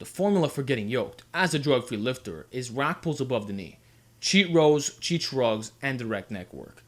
the formula for getting yoked as a drug-free lifter is rack pulls above the knee, cheat rows, cheat shrugs, and direct neck work.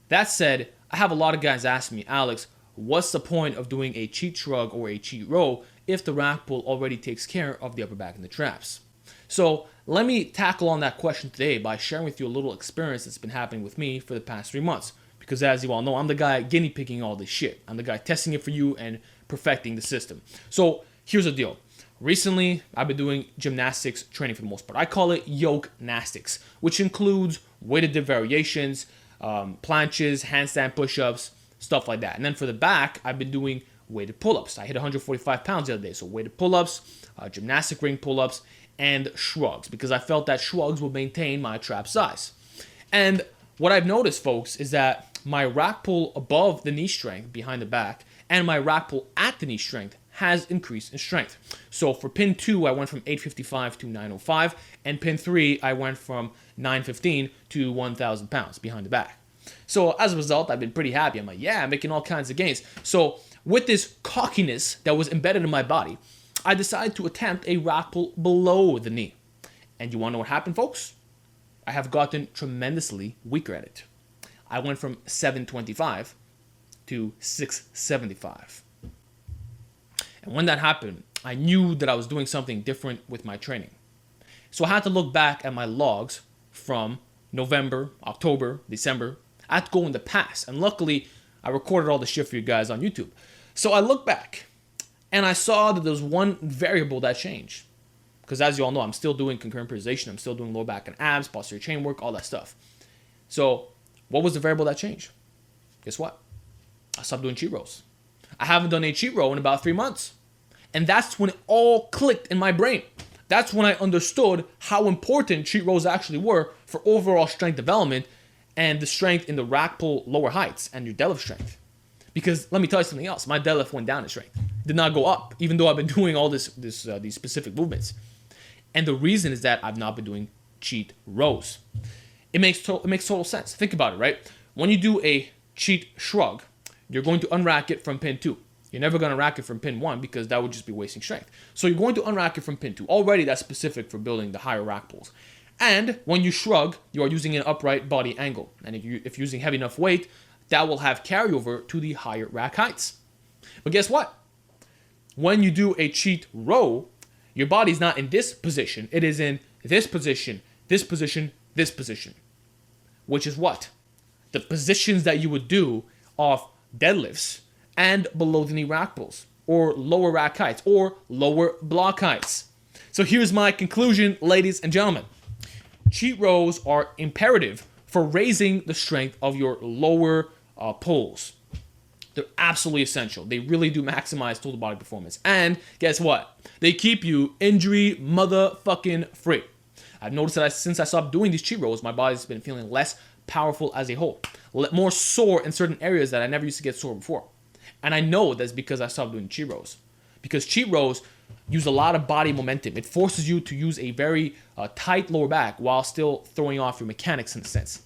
That said, I have a lot of guys ask me, Alex, what's the point of doing a cheat shrug or a cheat row if the rack pull already takes care of the upper back and the traps? So let me tackle on that question today by sharing with you a little experience that's been happening with me for the past 3 months. Because as you all know, I'm the guy guinea pigging all this shit. I'm the guy testing it for you and perfecting the system. So here's the deal. Recently, I've been doing gymnastics training for the most part. I call it yoke gymnastics, which includes weighted dip variations, planches, handstand push-ups, stuff like that. And then for the back, I've been doing weighted pull-ups. I hit 145 pounds the other day. So weighted pull-ups, gymnastic ring pull-ups, and shrugs, because I felt that shrugs would maintain my trap size. And what I've noticed, folks, is that my rack pull above the knee strength behind the back and my rack pull at the knee strength has increased in strength. So for pin 2, I went from 855 to 905, and pin 3, I went from 915 to 1,000 pounds behind the back. So as a result, I've been pretty happy. I'm like, yeah, I'm making all kinds of gains. So with this cockiness that was embedded in my body, I decided to attempt a rack pull below the knee. And you want to know what happened, folks? I have gotten tremendously weaker at it. I went from 725 to 675. And when that happened, I knew that I was doing something different with my training. So I had to look back at my logs from November, October, December. I had to go in the past. And luckily, I recorded all the shit for you guys on YouTube. So I looked back and I saw that there was one variable that changed. Because as you all know, I'm still doing concurrent periodization. I'm still doing lower back and abs, posterior chain work, all that stuff. So what was the variable that changed? Guess what? I stopped doing cheat rows. I haven't done a cheat row in about 3 months. And that's when it all clicked in my brain. That's when I understood how important cheat rows actually were for overall strength development and the strength in the rack pull lower heights and your deadlift strength. Because let me tell you something else. My deadlift went down in strength. Did not go up, even though I've been doing all these specific movements. And the reason is that I've not been doing cheat rows. It makes total sense. Think about it, right? When you do a cheat shrug, you're going to unrack it from pin 2. You're never going to rack it from pin 1 because that would just be wasting strength. So you're going to unrack it from pin 2. Already that's specific for building the higher rack pulls. And when you shrug, you are using an upright body angle. And if you're using heavy enough weight, that will have carryover to the higher rack heights. But guess what? When you do a cheat row, your body's not in this position. It is in this position, this position, this position. Which is what? The positions that you would do off deadlifts and below the knee rack pulls, or lower rack heights, or lower block heights. So here's my conclusion, ladies and gentlemen. Cheat rows are imperative for raising the strength of your lower pulls. They're absolutely essential. They really do maximize total body performance. And guess what? They keep you injury motherfucking free. I've noticed that since I stopped doing these cheat rows, my body's been feeling less powerful as a whole. More sore in certain areas that I never used to get sore before. And I know that's because I stopped doing cheat rows. Because cheat rows use a lot of body momentum. It forces you to use a very tight lower back while still throwing off your mechanics in a sense.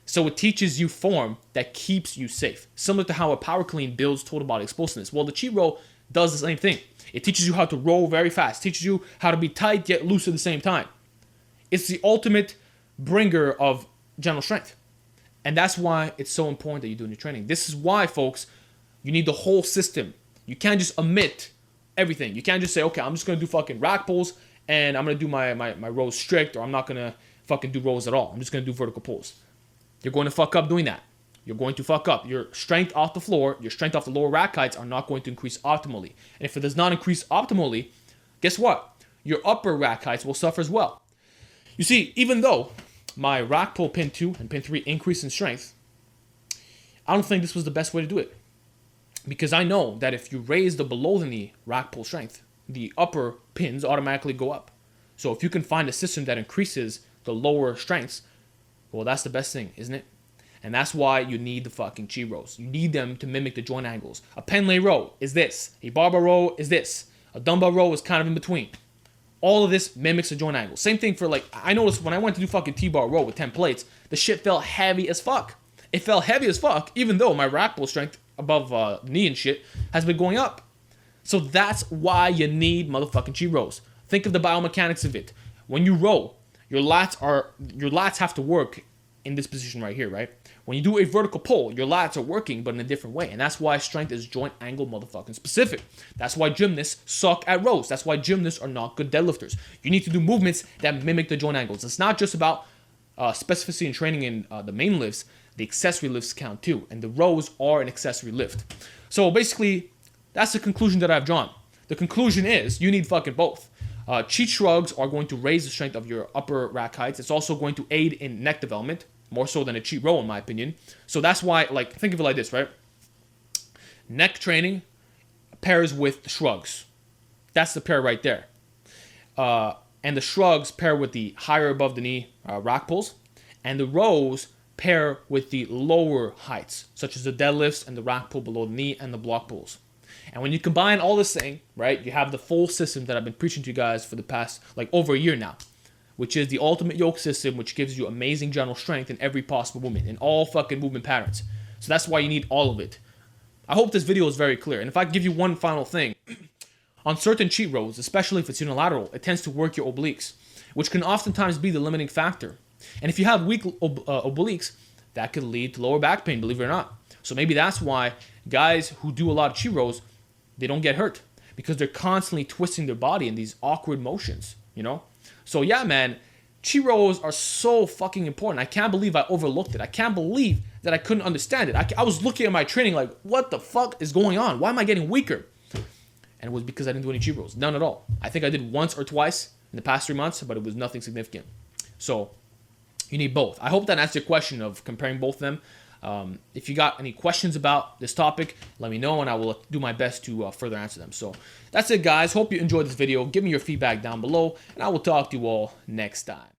So it teaches you form that keeps you safe. Similar to how a power clean builds total body explosiveness. Well, the cheat row does the same thing. It teaches you how to roll very fast. It teaches you how to be tight yet loose at the same time. It's the ultimate bringer of general strength. And that's why it's so important that you do in your training. This is why, folks, you need the whole system. You can't just omit everything. You can't just say, okay, I'm just going to do fucking rack pulls and I'm going to do my rows strict, or I'm not going to fucking do rows at all. I'm just going to do vertical pulls. You're going to fuck up doing that. You're going to fuck up. Your strength off the floor, your strength off the lower rack heights are not going to increase optimally. And if it does not increase optimally, guess what? Your upper rack heights will suffer as well. You see, even though my rack pull pin 2 and pin 3 increase in strength, I don't think this was the best way to do it. Because I know that if you raise the below the knee rack pull strength, the upper pins automatically go up. So if you can find a system that increases the lower strengths, well, that's the best thing, isn't it? And that's why you need the fucking cheat rows. You need them to mimic the joint angles. A pen lay row is this. A barbell row is this. A dumbbell row is kind of in between. All of this mimics a joint angle. Same thing for, like, I noticed when I went to do fucking T-bar row with 10 plates, the shit felt heavy as fuck. It felt heavy as fuck, even though my rack pull strength above knee and shit has been going up. So that's why you need motherfucking cheat rows. Think of the biomechanics of it. When you row, your lats have to work in this position right here, right? When you do a vertical pull, your lats are working, but in a different way. And that's why strength is joint angle motherfucking specific. That's why gymnasts suck at rows. That's why gymnasts are not good deadlifters. You need to do movements that mimic the joint angles. It's not just about specificity and training in the main lifts. The accessory lifts count too. And the rows are an accessory lift. So basically, that's the conclusion that I've drawn. The conclusion is you need fucking both. Cheat shrugs are going to raise the strength of your upper rack heights. It's also going to aid in neck development, more so than a cheat row in my opinion. So that's why, like, think of it like this, right? Neck training pairs with the shrugs. That's the pair right there. And the shrugs pair with the higher above the knee rack pulls. And the rows pair with the lower heights, such as the deadlifts and the rack pull below the knee and the block pulls. And when you combine all this thing, right, you have the full system that I've been preaching to you guys for the past, like, over a year now, which is the ultimate yoke system, which gives you amazing general strength in every possible movement, in all fucking movement patterns. So that's why you need all of it. I hope this video is very clear. And if I give you one final thing, on certain cheat rows, especially if it's unilateral, it tends to work your obliques, which can oftentimes be the limiting factor. And if you have weak obliques, that could lead to lower back pain, believe it or not. So maybe that's why guys who do a lot of cheat rows, they don't get hurt, because they're constantly twisting their body in these awkward motions, you know? So yeah, man, cheat rows are so fucking important. I can't believe I overlooked it. I can't believe that I couldn't understand it. I was looking at my training like, what the fuck is going on? Why am I getting weaker? And it was because I didn't do any cheat rows. None at all. I think I did once or twice in the past 3 months, but it was nothing significant. So you need both. I hope that answers your question of comparing both of them. If you got any questions about this topic, let me know and I will do my best to further answer them. So that's it, guys. Hope you enjoyed this video. Give me your feedback down below and I will talk to you all next time.